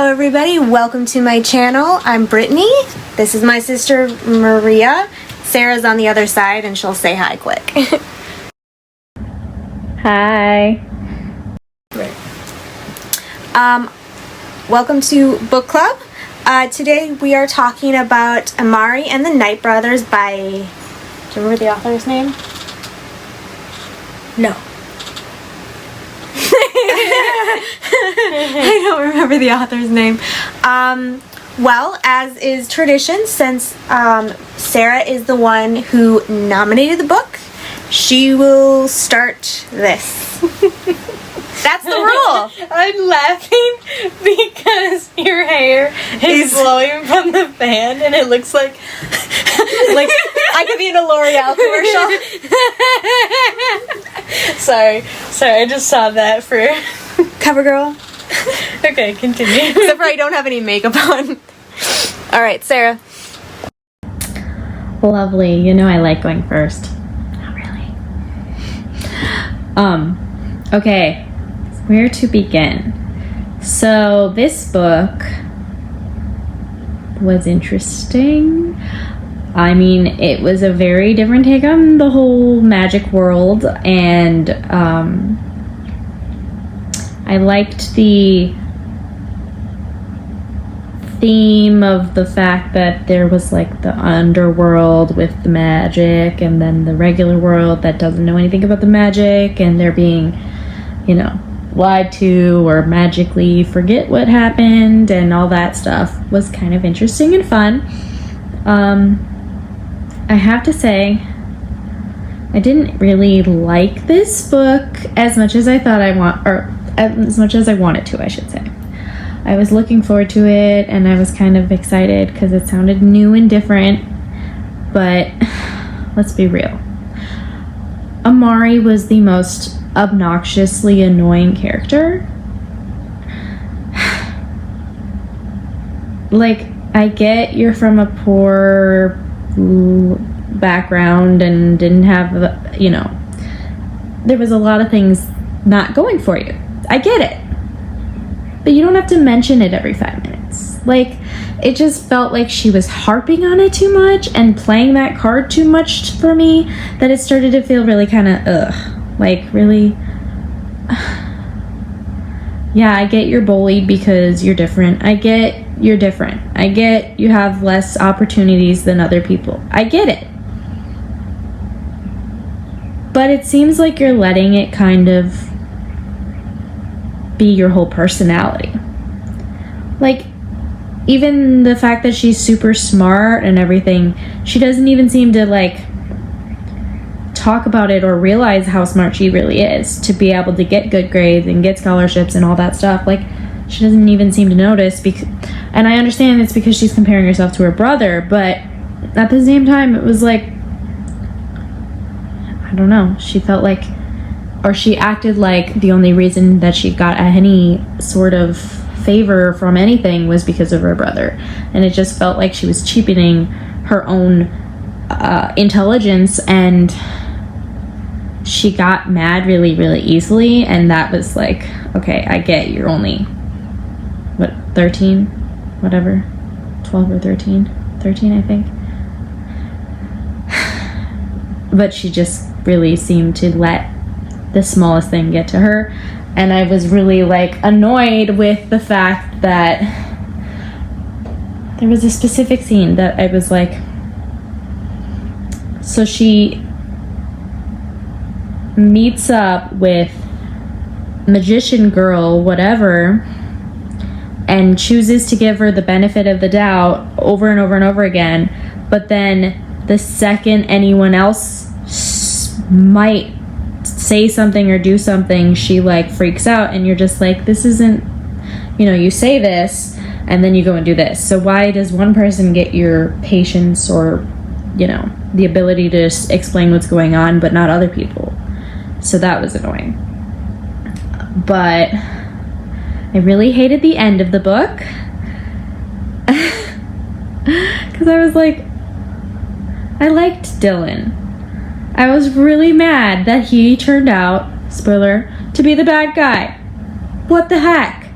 Hello everybody, welcome to my channel. I'm Brittany. This is my sister Maria. Sarah's on the other side and she'll say hi quick. Hi. Welcome to book club. Today we are talking about Amari and the Night Brothers by, do you remember the author's name? No. I don't remember the author's name. Well, as is tradition, since Sarah is the one who nominated the book, she will start this. That's the rule. I'm laughing because your hair is blowing from the fan and it looks like I could be in a L'Oreal commercial. Sorry, I just saw that for Cover girl. Okay, continue. Except for I don't have any makeup on. Alright, Sarah. Lovely. You know I like going first. Not really. Okay. Where to begin? So this book was interesting. I mean, it was a very different take on the whole magic world, and I liked the theme of the fact that there was like the underworld with the magic and then the regular world that doesn't know anything about the magic, and they're being, you know, lied to or magically forget what happened, and all that stuff was kind of interesting and fun. I have to say, I didn't really like this book as much as I thought as much as I wanted to, I should say. I was looking forward to it and I was kind of excited because it sounded new and different, but let's be real. Amari was the most obnoxiously annoying character. Like, I get you're from a poor background and didn't have, you know, there was a lot of things not going for you. I get it. But you don't have to mention it every 5 minutes. Like, it just felt like she was harping on it too much and playing that card too much for me, that it started to feel really kind of, like, really... Yeah, I get you're bullied because you're different. I get you're different. I get you have less opportunities than other people. I get it. But it seems like you're letting it kind of be your whole personality. Like, even the fact that she's super smart and everything, she doesn't even seem to, like, talk about it or realize how smart she really is to be able to get good grades and get scholarships and all that stuff. Like, she doesn't even seem to notice, and I understand it's because she's comparing herself to her brother, but at the same time it was like, I don't know, she felt like, or she acted like the only reason that she got any sort of favor from anything was because of her brother, and it just felt like she was cheapening her own intelligence, and she got mad really, really easily, and that was like, okay, I get you're only, 13? Whatever. 12 or 13? 13, I think. But she just really seemed to let the smallest thing get to her, and I was really, like, annoyed with the fact that there was a specific scene that I was like, so she meets up with magician girl whatever and chooses to give her the benefit of the doubt over and over and over again, but then the second anyone else might say something or do something, she, like, freaks out, and you're just like, this isn't, you know, you say this and then you go and do this, so why does one person get your patience or, you know, the ability to explain what's going on but not other people? So that was annoying. But I really hated the end of the book because I was like, I liked Dylan. I was really mad that he turned out, spoiler, to be the bad guy. What the heck?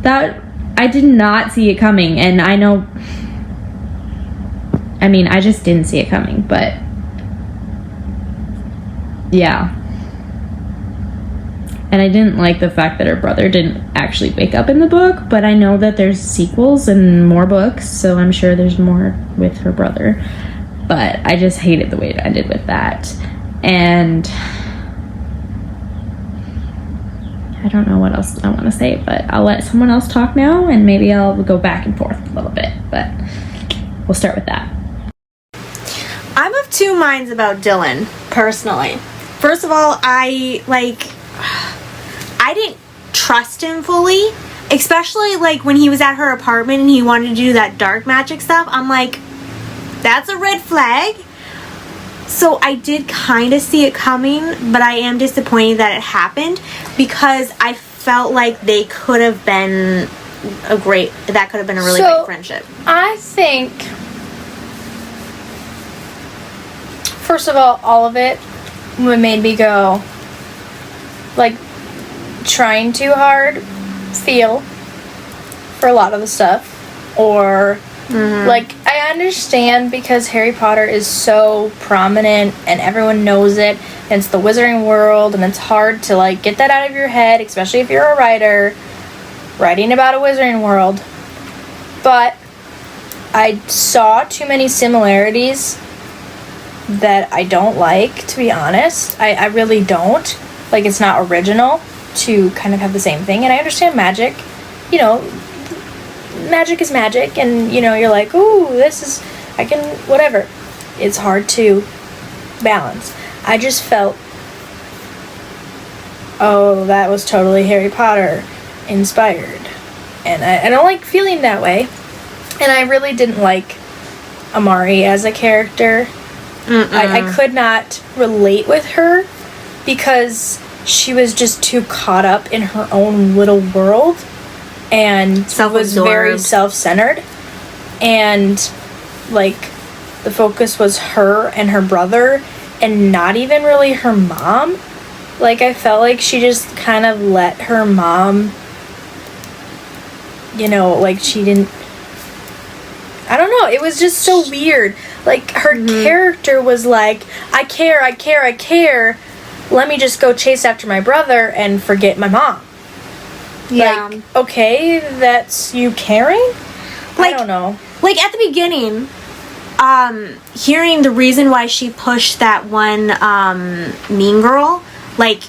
that I did not see it coming, and I know, I mean, I just didn't see it coming, but yeah. And I didn't like the fact that her brother didn't actually wake up in the book, but I know that there's sequels and more books, so I'm sure there's more with her brother. But I just hated the way it ended with that. And I don't know what else I want to say, but I'll let someone else talk now, and maybe I'll go back and forth a little bit, but we'll start with that. I'm of two minds about Dylan, personally. First of all, I didn't trust him fully, especially, like, when he was at her apartment and he wanted to do that dark magic stuff. I'm like, that's a red flag. So I did kind of see it coming, but I am disappointed that it happened, because I felt like they could have been a really great friendship. I think, first of all of it made me go, like, trying too hard, feel for a lot of the stuff, or like, I understand because Harry Potter is so prominent and everyone knows it, and it's the Wizarding World, and it's hard to, like, get that out of your head, especially if you're a writer writing about a Wizarding World. But I saw too many similarities that I don't like, to be honest. I really don't. Like, it's not original to kind of have the same thing, and I understand magic, you know, magic is magic, and, you know, you're like, ooh, I can, whatever. It's hard to balance. I just felt, oh, that was totally Harry Potter inspired, and I don't like feeling that way, and I really didn't like Amari as a character. I could not relate with her, because she was just too caught up in her own little world, and was very self-centered, and, like, the focus was her and her brother, and not even really her mom. Like, I felt like she just kind of let her mom, you know, like, she didn't, I don't know, it was just so weird. Like, her character was like, I care, let me just go chase after my brother and forget my mom. Yeah. Like, okay, that's you caring? Like, I don't know. Like, at the beginning, hearing the reason why she pushed that one mean girl, like,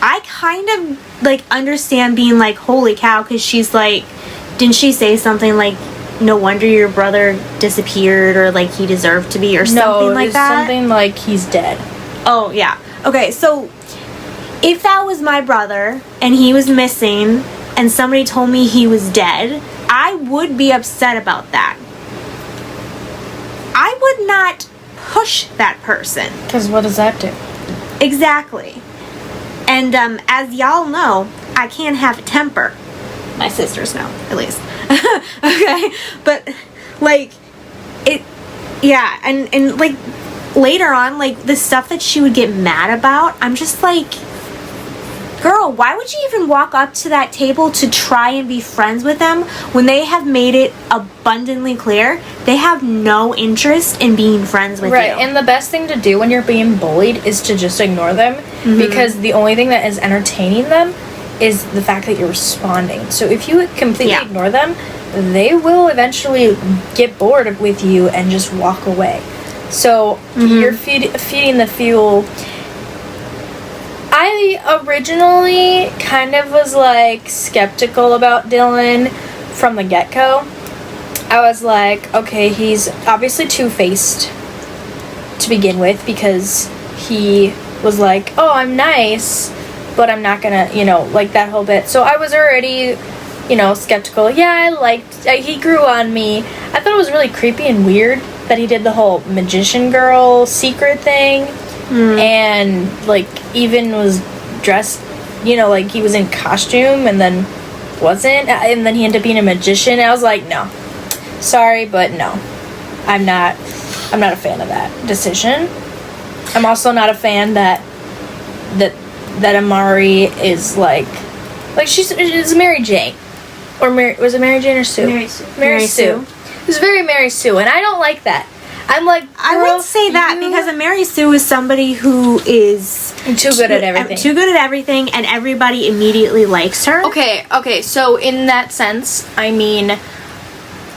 I kind of, like, understand being like, holy cow, because she's like, didn't she say something like, no wonder your brother disappeared, or, like, he deserved to be, or something like that? No, something like he's dead. Oh, yeah. Okay, so if that was my brother and he was missing and somebody told me he was dead, I would be upset about that. I would not push that person. Because what does that do? Exactly. And as y'all know, I can't have a temper. My sisters know, at least. Okay? But, like, it, yeah, and like, later on, like, the stuff that she would get mad about, I'm just like, girl, why would you even walk up to that table to try and be friends with them when they have made it abundantly clear they have no interest in being friends with you? Right, and the best thing to do when you're being bullied is to just ignore them, because the only thing that is entertaining them is the fact that you're responding. So if you completely ignore them, they will eventually get bored with you and just walk away. So you're feeding the fuel. I originally kind of was, like, skeptical about Dylan from the get-go. I was like, okay, he's obviously two-faced to begin with, because he was like, oh, I'm nice, but I'm not gonna, you know, like, that whole bit. So I was already, you know, skeptical. Yeah, he grew on me. I thought it was really creepy and weird that he did the whole magician girl secret thing, and, like, even was dressed, you know, like he was in costume and then wasn't, and then he ended up being a magician. I was like, no, sorry, but no, I'm not a fan of that decision. I'm also not a fan that Amari is like she's Mary Jane. Or was it Mary Jane or Sue? Mary Sue. Mary Sue. It was very Mary Sue, and I don't like that. I'm like, I wouldn't say that because a Mary Sue is somebody who is too good at everything. Too good at everything, and everybody immediately likes her. Okay, so in that sense, I mean,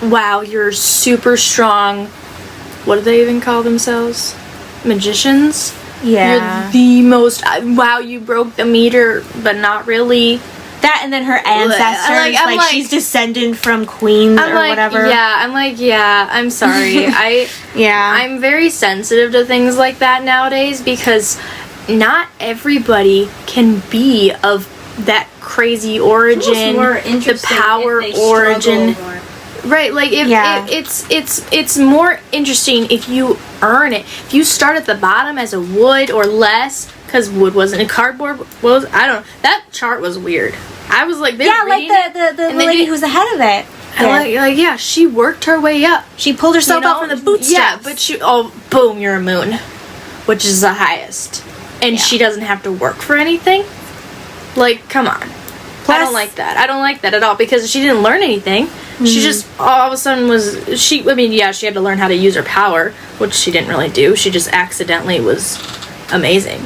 wow, you're super strong. What do they even call themselves? Magicians? Yeah. You're the most, wow, you broke the meter, but not really. That and then her ancestors, like she's descended from queens or whatever. Yeah, I'm sorry. I'm very sensitive to things like that nowadays because not everybody can be of that crazy origin, the power origin. Right, like it's more interesting if you earn it. If you start at the bottom as a wood or less, because wood wasn't a cardboard. Was I don't know. That chart was weird. I was like, like the lady who's ahead of it. Yeah, she worked her way up. She pulled herself up from the bootstraps. Yeah, but boom, you're a moon, which is the highest, and she doesn't have to work for anything. Like, come on. Plus, I don't like that. I don't like that at all because she didn't learn anything. Mm-hmm. She just all of a sudden she had to learn how to use her power, which she didn't really do. She just accidentally was amazing.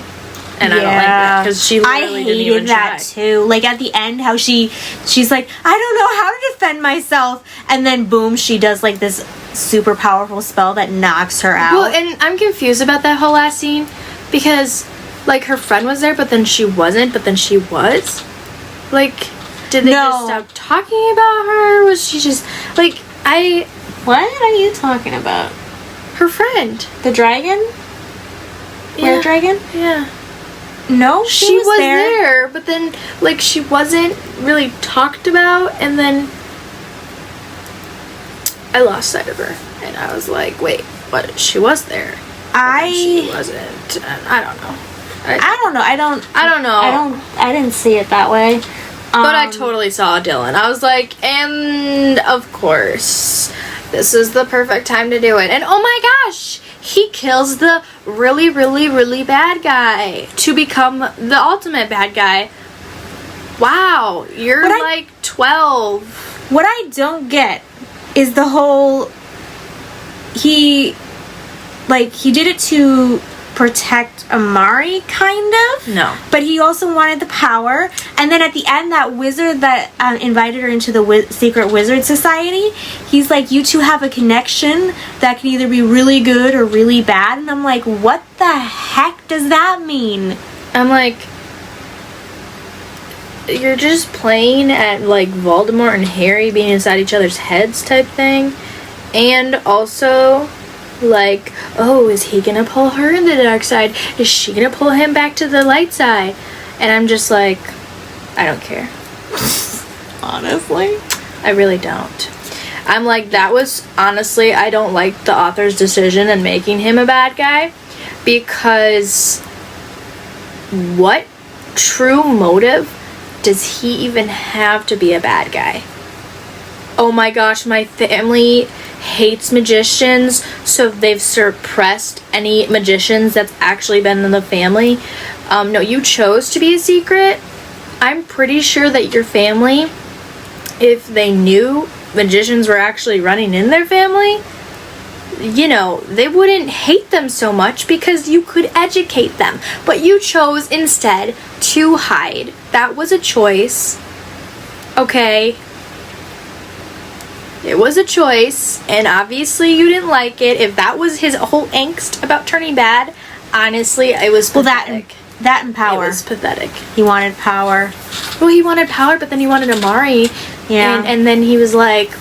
And I don't like that because she literally didn't even try. I hated that too. Like at the end, how she's like, I don't know how to defend myself, and then boom, she does like this super powerful spell that knocks her out. Well, and I'm confused about that whole last scene because like her friend was there, but then she wasn't, but then she was. Like, did they just stop talking about her? Was she just like What are you talking about? Her friend, the dragon. Yeah. Dragon. Yeah. No, she was there, but then like she wasn't really talked about, and then I lost sight of her, and I was like, wait, what? She was there. She wasn't. I don't know. I didn't see it that way. But I totally saw Dylan. I was like, and of course, this is the perfect time to do it. And oh my gosh, he kills the really, really, really bad guy to become the ultimate bad guy. Wow, you're 12. What I don't get is the whole he did it to protect Amari, kind of. No. But he also wanted the power. And then at the end, that wizard that invited her into the secret wizard society, he's like, you two have a connection that can either be really good or really bad. And I'm like, what the heck does that mean? I'm like, you're just playing at like Voldemort and Harry being inside each other's heads type thing. And also, like, oh, is he gonna pull her in the dark side? Is she gonna pull him back to the light side? And I'm just like, I don't care. Honestly, I really don't. I'm like, that was, honestly, I don't like the author's decision in making him a bad guy, because what true motive does he even have to be a bad guy? Oh my gosh, my family hates magicians, so they've suppressed any magicians that's actually been in the family. No, you chose to be a secret. I'm pretty sure that your family, if they knew magicians were actually running in their family, you know, they wouldn't hate them so much because you could educate them. But you chose instead to hide. That was a choice. Okay. It was a choice, and obviously you didn't like it. If that was his whole angst about turning bad, honestly, it was pathetic. That and power. It was pathetic. He wanted power. Well, he wanted power, but then he wanted Amari. Yeah. And then he was like,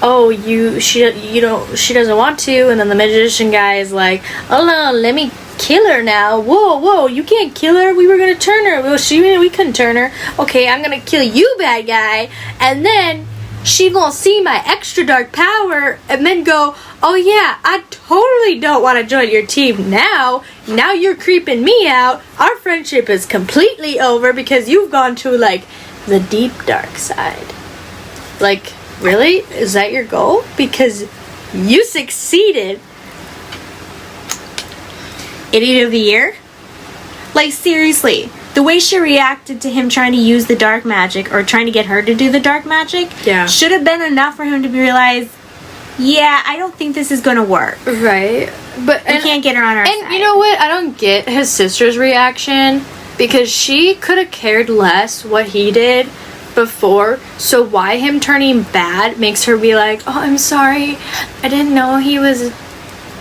oh, she doesn't want to. And then the magician guy is like, oh no, let me kill her now. Whoa, you can't kill her. We were gonna turn her. Well, we couldn't turn her. Okay, I'm gonna kill you, bad guy. And then she gonna see my extra dark power and then go, oh yeah, I totally don't want to join your team now. Now you're creeping me out. Our friendship is completely over because you've gone to, like, the deep dark side. Like, really? Is that your goal? Because you succeeded. Idiot of the year? Like, seriously. the way she reacted to him trying to use the dark magic, or trying to get her to do the dark magic, should have been enough for him to realize, yeah, I don't think this is going to work. Right. But I can't get her on our side. And you know what? I don't get his sister's reaction, because she could have cared less what he did before. So why him turning bad makes her be like, oh, I'm sorry. I didn't know he was,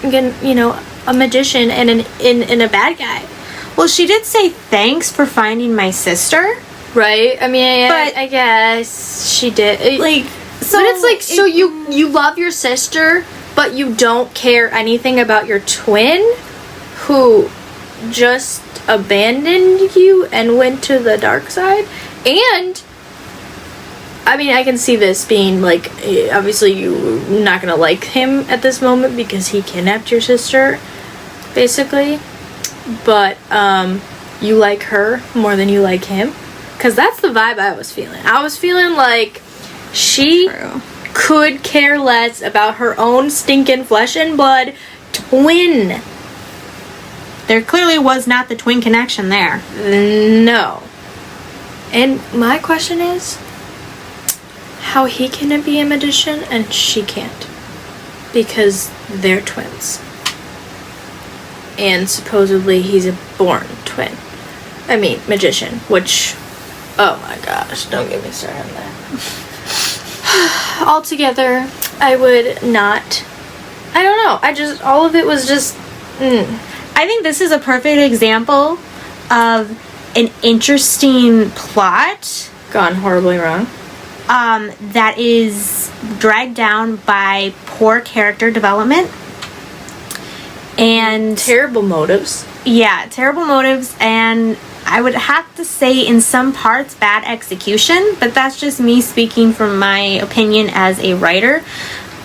a magician and a bad guy. Well, she did say thanks for finding my sister. Right? I mean, but I guess she did. So but it's like, so you love your sister, but you don't care anything about your twin, who just abandoned you and went to the dark side. And I mean, I can see this being like, obviously you're not gonna like him at this moment because he kidnapped your sister, basically. But you like her more than you like him, because that's the vibe I was feeling. I was feeling like she could care less about her own stinking flesh and blood twin. There clearly was not the twin connection there. No. And my question is, how he can be a magician and she can't? Because they're twins. And supposedly he's a born twin. I mean, magician, which, oh my gosh, don't get me started on that. Altogether, I would not, I don't know, all of it was just, I think this is a perfect example of an interesting plot gone horribly wrong. That is dragged down by poor character development and terrible motives. Yeah, terrible motives, and I would have to say in some parts bad execution, but that's just me speaking from my opinion as a writer.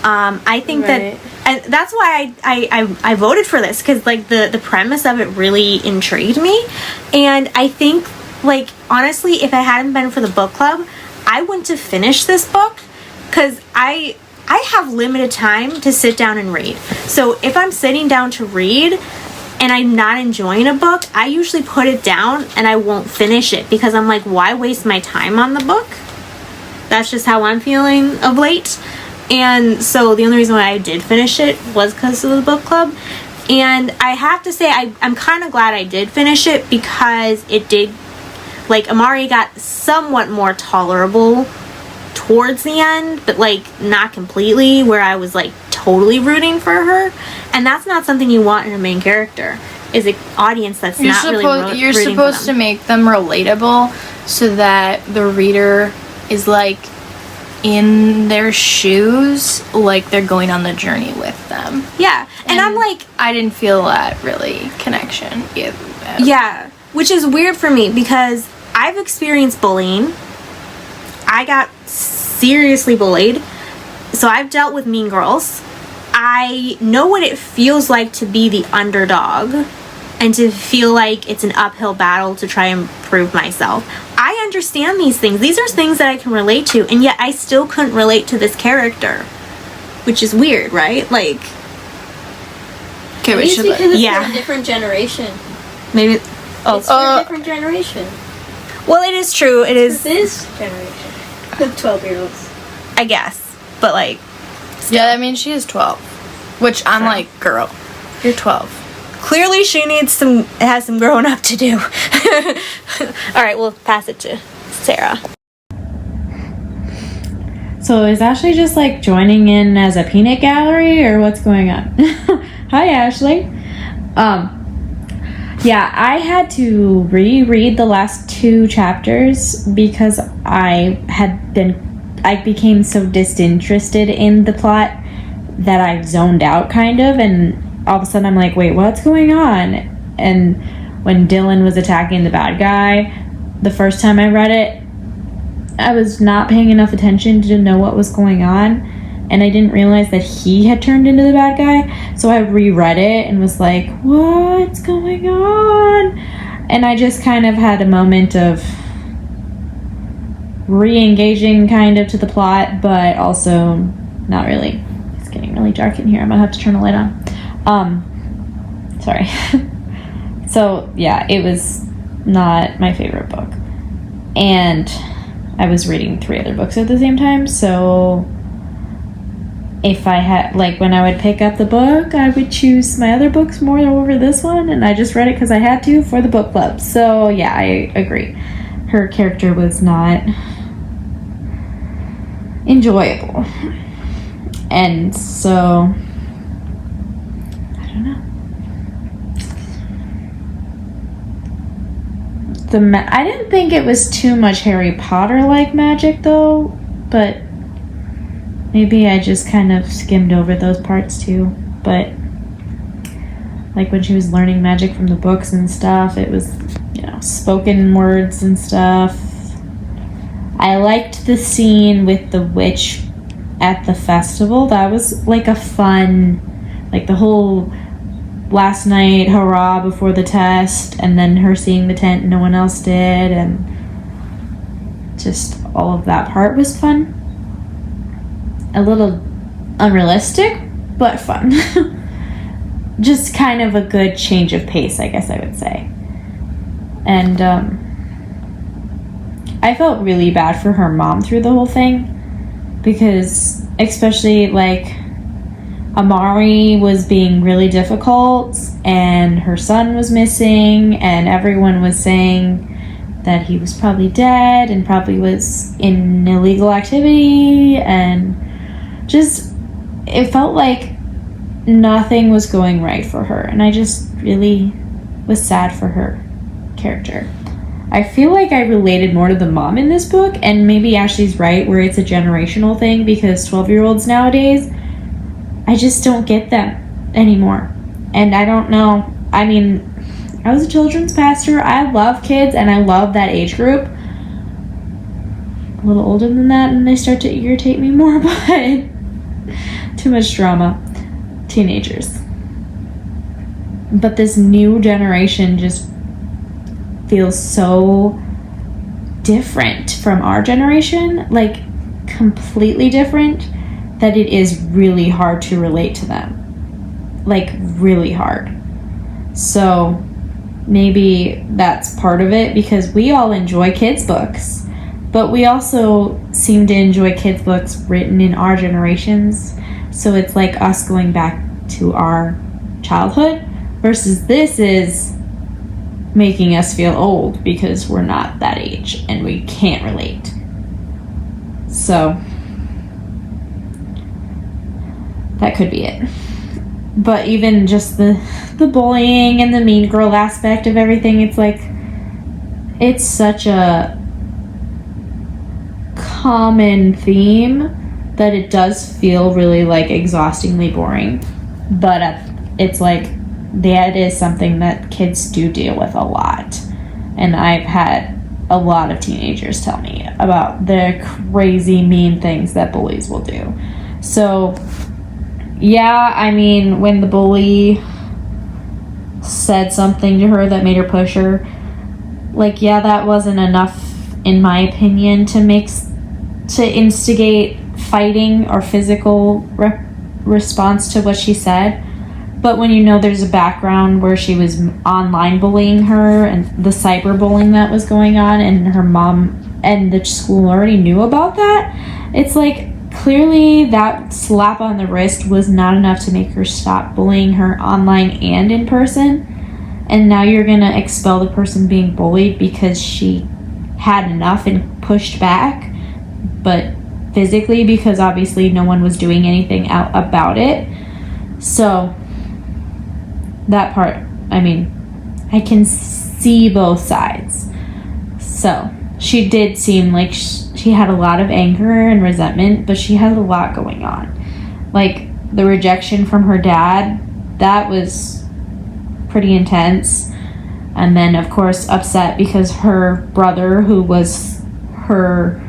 I think that, and that's why I voted for this, because like the premise of it really intrigued me, and I think, like, honestly, if it hadn't been for the book club, I wouldn't have finished this book, because I have limited time to sit down and read. So if I'm sitting down to read and I'm not enjoying a book, I usually put it down and I won't finish it, because I'm like, why waste my time on the book? That's just how I'm feeling of late. And so the only reason why I did finish it was because of the book club. And I have to say, I'm kind of glad I did finish it, because it did, like, Amari got somewhat more tolerable towards the end, but like not completely, where I was like totally rooting for her. And that's not something you want in a main character, is an audience that's not really rooting for them. You're supposed to make them relatable, so that the reader is like in their shoes, like they're going on the journey with them. Yeah. And I'm like, I didn't feel that really connection either. Yeah, which is weird for me, because I've experienced bullying. I got seriously bullied, so I've dealt with mean girls. I know what it feels like to be the underdog and to feel like it's an uphill battle to try and prove myself. I understand these things. These are things that I can relate to, and yet I still couldn't relate to this character, which is weird, right? Like, okay, we should, because it's for a different generation. Maybe it's for a different generation. Well, it is true. It is this generation. The 12-year-olds. I guess. But like, still. Yeah, I mean, she is 12. Which I'm like, girl, you're 12. Clearly she has some growing up to do. Alright, we'll pass it to Sarah. So is Ashley just like joining in as a peanut gallery, or what's going on? Hi, Ashley. Yeah, I had to reread the last 2 chapters because I became so disinterested in the plot that I zoned out kind of, and all of a sudden I'm like, wait, what's going on? And when Dylan was attacking the bad guy, the first time I read it, I was not paying enough attention to know what was going on, and I didn't realize that he had turned into the bad guy. So I reread it and was like, what's going on? And I just kind of had a moment of re-engaging kind of to the plot, but also not really. It's getting really dark in here. I'm gonna have to turn the light on. Sorry. So yeah, it was not my favorite book. And I was reading 3 other books at the same time, so if I had, like, when I would pick up the book, I would choose my other books more over this one, and I just read it because I had to for the book club. So yeah, I agree. Her character was not enjoyable. And so I don't know. I didn't think it was too much Harry Potter-like magic, though, but maybe I just kind of skimmed over those parts, too. But, like, when she was learning magic from the books and stuff, it was, you know, spoken words and stuff. I liked the scene with the witch at the festival. That was, like, a fun, like, the whole last night hurrah before the test, and then her seeing the tent and no one else did, and just all of that part was fun. A little unrealistic, but fun. Just kind of a good change of pace, I guess I would say. And I felt really bad for her mom through the whole thing, because especially, like, Amari was being really difficult, and her son was missing, and everyone was saying that he was probably dead and probably was in illegal activity, and just, it felt like nothing was going right for her, and I just really was sad for her character. I feel like I related more to the mom in this book, and maybe Ashley's right where it's a generational thing, because 12-year-olds nowadays, I just don't get them anymore. And I don't know. I mean, I was a children's pastor. I love kids, and I love that age group. A little older than that, and they start to irritate me more, but too much drama. Teenagers. But this new generation just feels so different from our generation. Like, completely different, that it is really hard to relate to them. Like, really hard. So maybe that's part of it, because we all enjoy kids' books, but we also seem to enjoy kids' books written in our generations. So it's like us going back to our childhood, versus this is making us feel old because we're not that age and we can't relate. So that could be it. But even just the bullying and the mean girl aspect of everything, it's like, it's such a common theme that it does feel really, like, exhaustingly boring. But it's like, that is something that kids do deal with a lot. And I've had a lot of teenagers tell me about the crazy mean things that bullies will do. So yeah, I mean, when the bully said something to her that made her push her, like, yeah, that wasn't enough, in my opinion, to instigate fighting or physical response to what she said. But when you know there's a background where she was online bullying her, and the cyberbullying that was going on, and her mom and the school already knew about that, it's like, clearly that slap on the wrist was not enough to make her stop bullying her online and in person. And now you're gonna expel the person being bullied because she had enough and pushed back, but physically, because obviously no one was doing anything out about it. So that part, I mean, I can see both sides. So she did seem like she had a lot of anger and resentment, but she had a lot going on. Like, the rejection from her dad, that was pretty intense. And then, of course, upset because her brother, who was her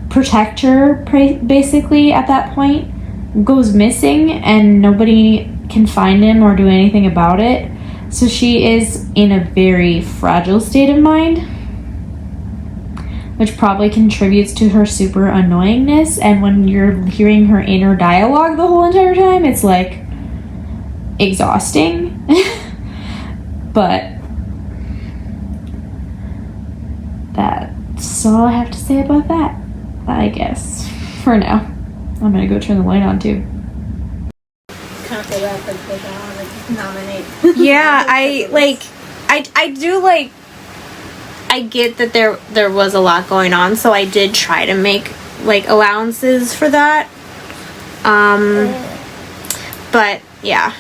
protector, basically, at that point, goes missing, and nobody can find him or do anything about it. So she is in a very fragile state of mind, which probably contributes to her super annoyingness. And when you're hearing her inner dialogue the whole entire time, it's like exhausting. But that's all I have to say about that, I guess. For now. I'm gonna go turn the light on, too. Yeah, I do, like, I get that there was a lot going on, so I did try to make, like, allowances for that. But, yeah.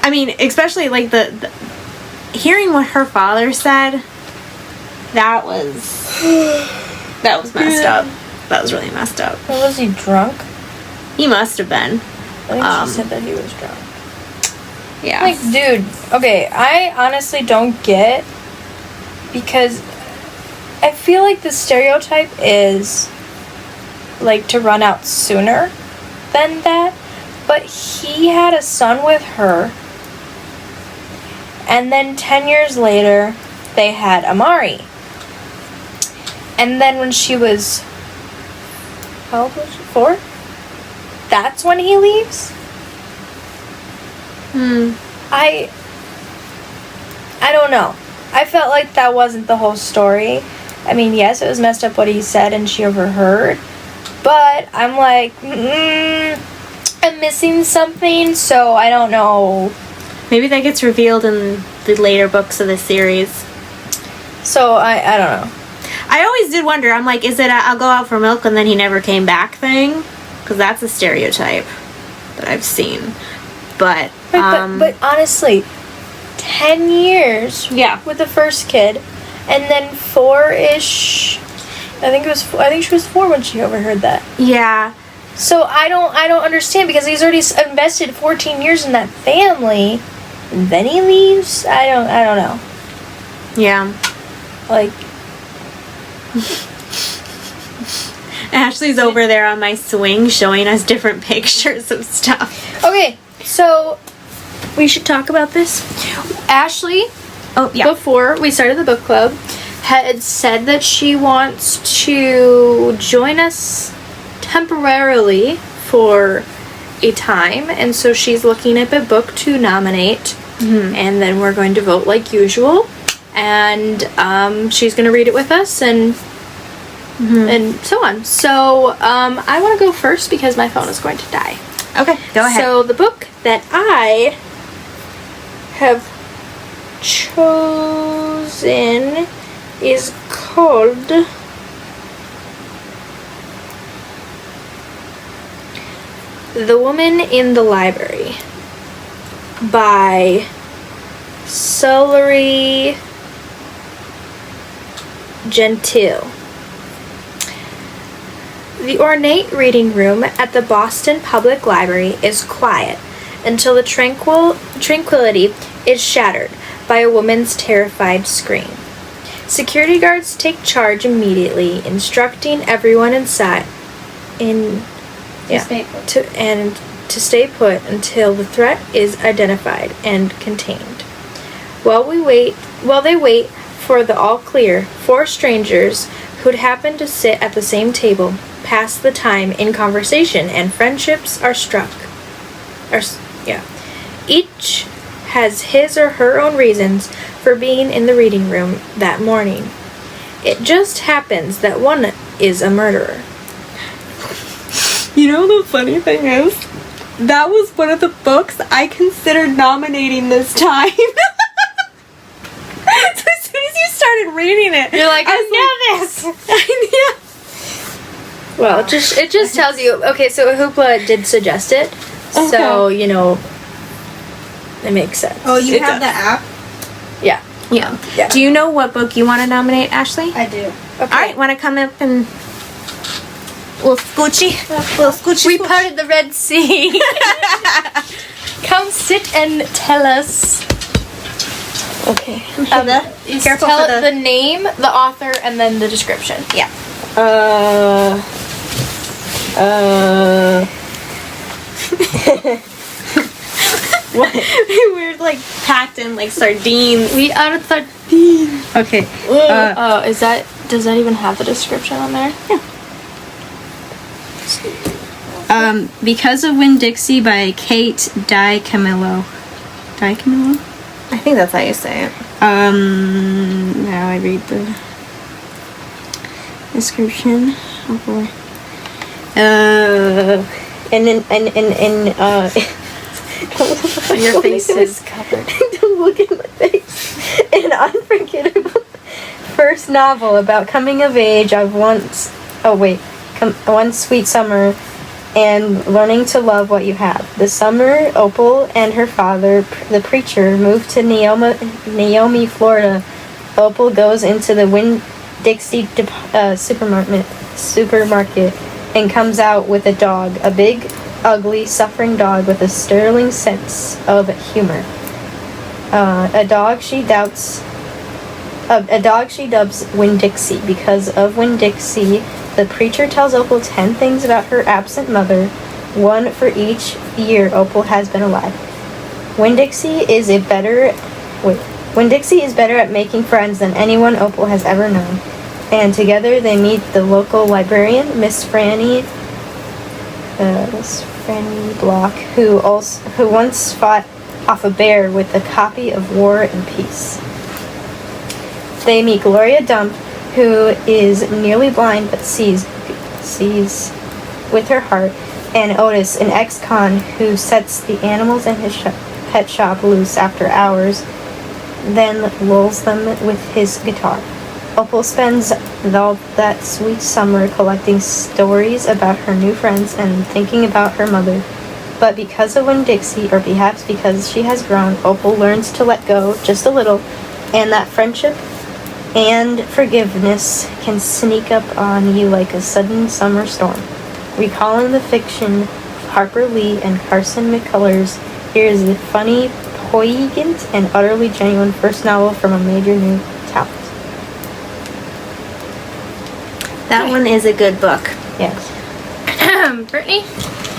I mean, especially, like, the hearing what her father said, that was messed up. That was really messed up. Well, was he drunk? He must have been. I think she said that he was drunk. Yeah. Like, dude, okay, I honestly don't get, because I feel like the stereotype is, like, to run out sooner than that, but he had a son with her, and then 10 years later, they had Amari. And then when she was, how old was she? 4? That's when he leaves? I don't know. I felt like that wasn't the whole story. I mean, yes, it was messed up what he said and she overheard, but I'm like, I'm missing something, so I don't know. Maybe that gets revealed in the later books of the series. So I don't know. I always did wonder, I'm like, is it I'll go out for milk and then he never came back thing? Because that's a stereotype that I've seen. But honestly, 10 years with the first kid, and then 4-ish. I think she was 4 when she overheard that. Yeah. So I don't understand, because he's already invested 14 years in that family, and then he leaves. I don't know. Yeah. Like, Ashley's over there on my swing showing us different pictures of stuff. okay, so we should talk about this. Ashley, before we started the book club, had said that she wants to join us temporarily for a time, and so she's looking up a book to nominate, and then we're going to vote like usual, and she's going to read it with us, and so on. So I want to go first because my phone is going to die. Okay, go ahead. So the book that I have chosen is called The Woman in the Library by Sulary Gentile. The ornate reading room at the Boston Public Library is quiet until the tranquility is shattered by a woman's terrified scream. Security guards take charge immediately, instructing everyone inside to stay put until the threat is identified and contained. While they wait for the all clear, 4 strangers who'd happened to sit at the same table pass the time in conversation, and friendships are struck. Each has his or her own reasons for being in the reading room that morning. It just happens that one is a murderer. You know, the funny thing is, that was one of the books I considered nominating this time. So as soon as you started reading it, You're like, I know this! I know. Well, it just tells you. Okay, so Hoopla did suggest it, so you know it makes sense. Oh, you have the app? Yeah. Do you know what book you want to nominate, Ashley? I do. Okay. All right, want to come up and little scoochy? We parted the Red Sea. Come sit and tell us. Okay. Careful tell for the name, the author, and then the description. Yeah. What? We're like packed in like sardines. We are 13. Okay. Does that even have the description on there? Yeah. Because of Winn-Dixie by Kate DiCamillo. DiCamillo? I think that's how you say it. Now I read the... description. Your face is covered. Don't look at my face. An unforgettable first novel about coming of age of one sweet summer and learning to love what you have. This summer, Opal and her father, the preacher, moved to Naomi, Florida. Opal goes into the Winn-Dixie supermarket and comes out with a dog, a big, ugly, suffering dog with a sterling sense of humor. A dog she dubs Winn-Dixie. Because of Winn-Dixie, the preacher tells Opal 10 things about her absent mother, one for each year Opal has been alive. Winn-Dixie is better at making friends than anyone Opal has ever known. And together they meet the local librarian, Miss Franny Block, who once fought off a bear with a copy of War and Peace. They meet Gloria Dump, who is nearly blind but sees with her heart, and Otis, an ex-con who sets the animals in his pet shop loose after hours, then lulls them with his guitar. Opal spends all that sweet summer collecting stories about her new friends and thinking about her mother. But because of Winn-Dixie, or perhaps because she has grown, Opal learns to let go just a little, and that friendship and forgiveness can sneak up on you like a sudden summer storm. Recalling the fiction of Harper Lee and Carson McCullers, here is the funny, poignant, and utterly genuine first novel from a major new talent. That one is a good book. Yes. Brittany?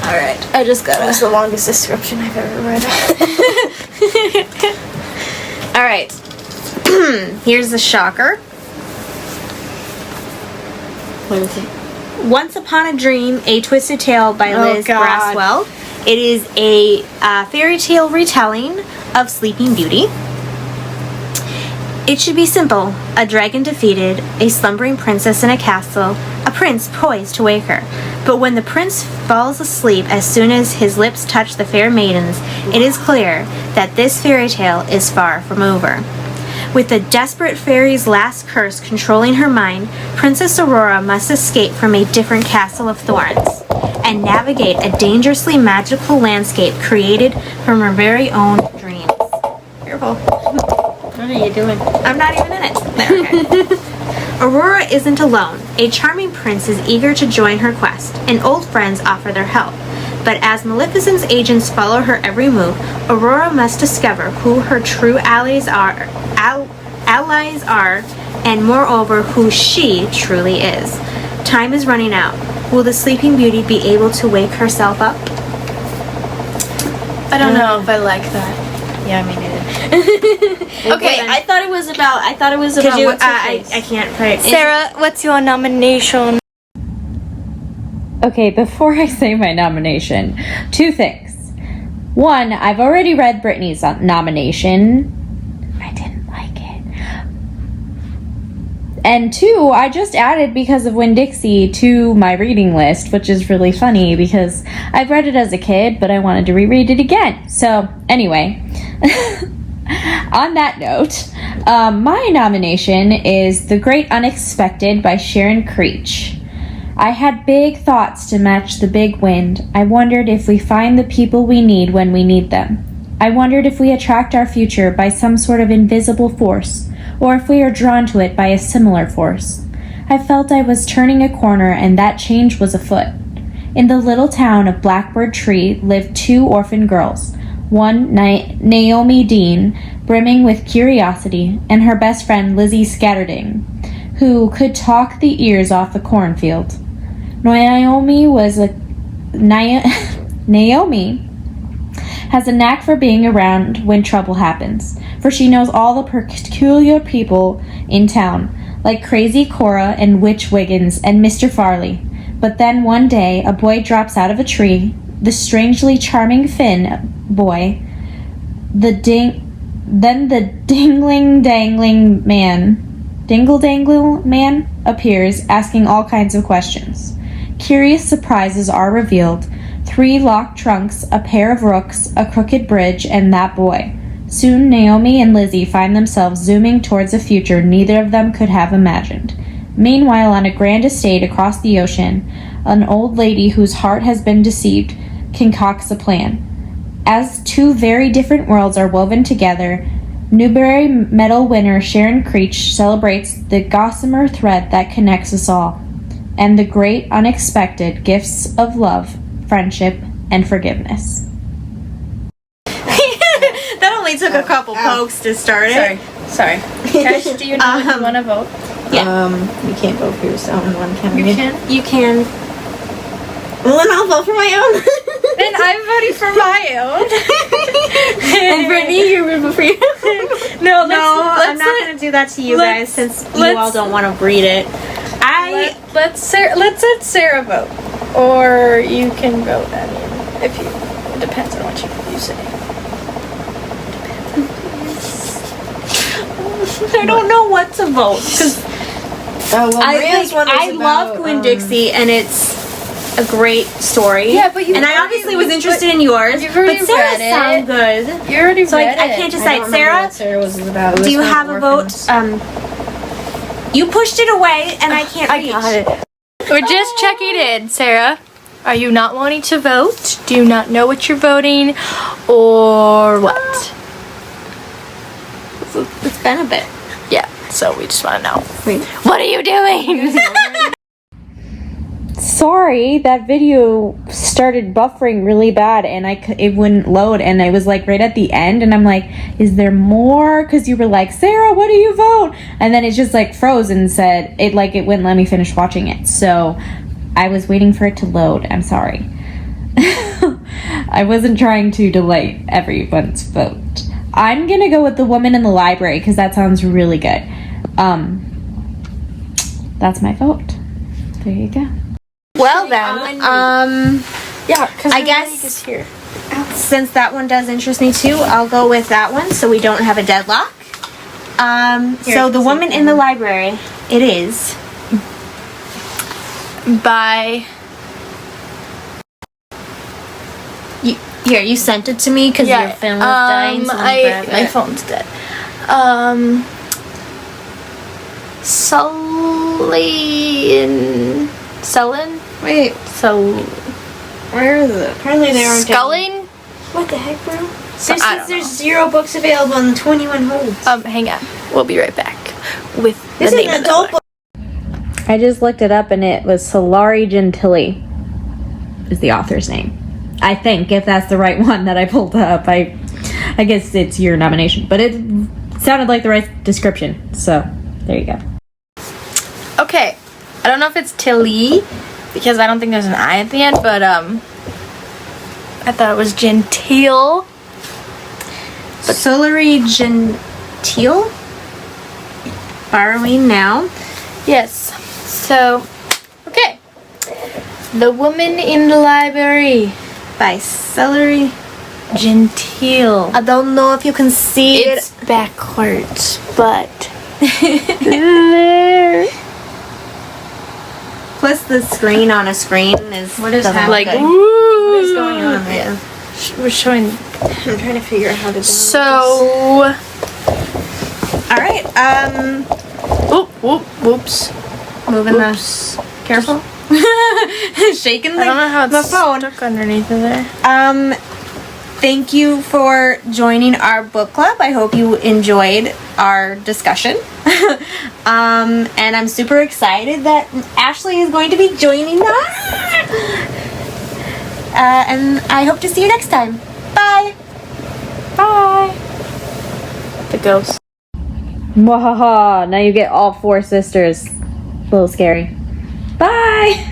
Alright, I just got it. That was the longest description I've ever read. Alright. Here's the shocker. What is it? Once Upon a Dream, A Twisted Tale by Liz Braswell. It is a fairy tale retelling of Sleeping Beauty. It should be simple. A dragon defeated, a slumbering princess in a castle, a prince poised to wake her. But when the prince falls asleep as soon as his lips touch the fair maidens, it is clear that this fairy tale is far from over. With the desperate fairy's last curse controlling her mind, Princess Aurora must escape from a different castle of thorns and navigate a dangerously magical landscape created from her very own dreams. Careful. What are you doing? I'm not even in it. There, okay. Aurora isn't alone. A charming prince is eager to join her quest, and old friends offer their help. But as Maleficent's agents follow her every move, Aurora must discover who her true allies are, and moreover, who she truly is. Time is running out. Will the Sleeping Beauty be able to wake herself up? I don't know if I like that. Yeah, me neither. Okay, I thought it was about. What's her face? I can't put it. Sarah, what's your nomination? Okay, before I say my nomination, 2 things. 1, I've already read Brittany's nomination. I didn't like it. And 2, I just added because of Winn-Dixie to my reading list, which is really funny because I've read it as a kid, but I wanted to reread it again. So, anyway, on that note, my nomination is The Great Unexpected by Sharon Creech. I had big thoughts to match the big wind. I wondered if we find the people we need when we need them. I wondered if we attract our future by some sort of invisible force, or if we are drawn to it by a similar force. I felt I was turning a corner and that change was afoot. In the little town of Blackbird Tree lived 2 orphan girls, one Naomi Dean, brimming with curiosity, and her best friend Lizzie Scatterding, who could talk the ears off the cornfield. Naomi has a knack for being around when trouble happens, for she knows all the peculiar people in town, like Crazy Cora and Witch Wiggins and Mr. Farley. But then one day, a boy drops out of a tree, the strangely charming Finn boy, then the dingle-dangling man, appears, asking all kinds of questions. Curious surprises are revealed. 3 locked trunks, a pair of rooks, a crooked bridge, and that boy. Soon Naomi and Lizzie find themselves zooming towards a future neither of them could have imagined. Meanwhile, on a grand estate across the ocean, an old lady whose heart has been deceived concocts a plan. As 2 very different worlds are woven together, Newbery Medal winner Sharon Creech celebrates the gossamer thread that connects us all, and the great unexpected gifts of love, friendship, and forgiveness. That only took a couple pokes to start it. Sorry. Guys, do you know if you want to vote? Yeah. You can't vote for yourself in one category. You can. You can. Well, then I'll vote for my own. Then I'm voting for my own. And Brittany, you're voting for you. No, I'm not going to do that to you guys since you all don't want to read it. Let's let Sarah vote, or you can vote. I mean, if you, it depends on what you say. I don't know what to vote because I love Quinn-Dixie and it's a great story. Yeah, but I obviously was interested in yours. But Sarah sounds good. You already so read it. I can't decide. I don't remember what Sarah was about. Do you have a vote? You pushed it away and I can't reach. I got it. We're just checking in, Sarah. Are you not wanting to vote? Do you not know what you're voting, or what? It's been a bit. Yeah, so we just want to know. Wait. What are you doing? Sorry, that video started buffering really bad and it wouldn't load, and I was like right at the end and I'm like, is there more? Because you were like, Sarah, what do you vote? And then it just like froze and said it wouldn't let me finish watching it. So I was waiting for it to load. I'm sorry. I wasn't trying to delay everyone's vote. I'm gonna go with The Woman in the Library because that sounds really good. That's my vote. There you go. Well then, Yeah, because I guess is here. since that one does interest me too, I'll go with that one so we don't have a deadlock. So The Woman in the Library, it is. By You sent it to me because your phone was dying. So my phone's dead. Sullen? Wait, So where is it? Apparently they aren't. Sculling? What the heck, bro? I don't There's 0 books available on the 21 holds. Hang on. We'll be right back with the This is name an of the adult book. book. I just looked it up and it was Solari Gentili is the author's name. I think, if that's the right one that I pulled up. I guess it's your nomination, but it sounded like the right description. So there you go. Okay. I don't know if it's Tilly, because I don't think there's an I at the end, but I thought it was Gentile. But Solari Gentile? Borrowing now. Yes. So, okay. The Woman in the Library By Solari Gentile. I don't know if you can see It's backwards, but there. Plus the screen on a screen is What is doesn't happening? look like, good. woo! What is going on right Yeah. now? We're showing. I'm trying to figure out how to. So, All right. whoops. Moving Oops. careful. Shaking I don't know how the it's phone. stuck underneath of there. Thank you for joining our book club. I hope you enjoyed our discussion. And I'm super excited that Ashley is going to be joining us. And I hope to see you next time. Bye. Bye. The ghost. Mwahaha, now you get all 4 sisters. A little scary. Bye!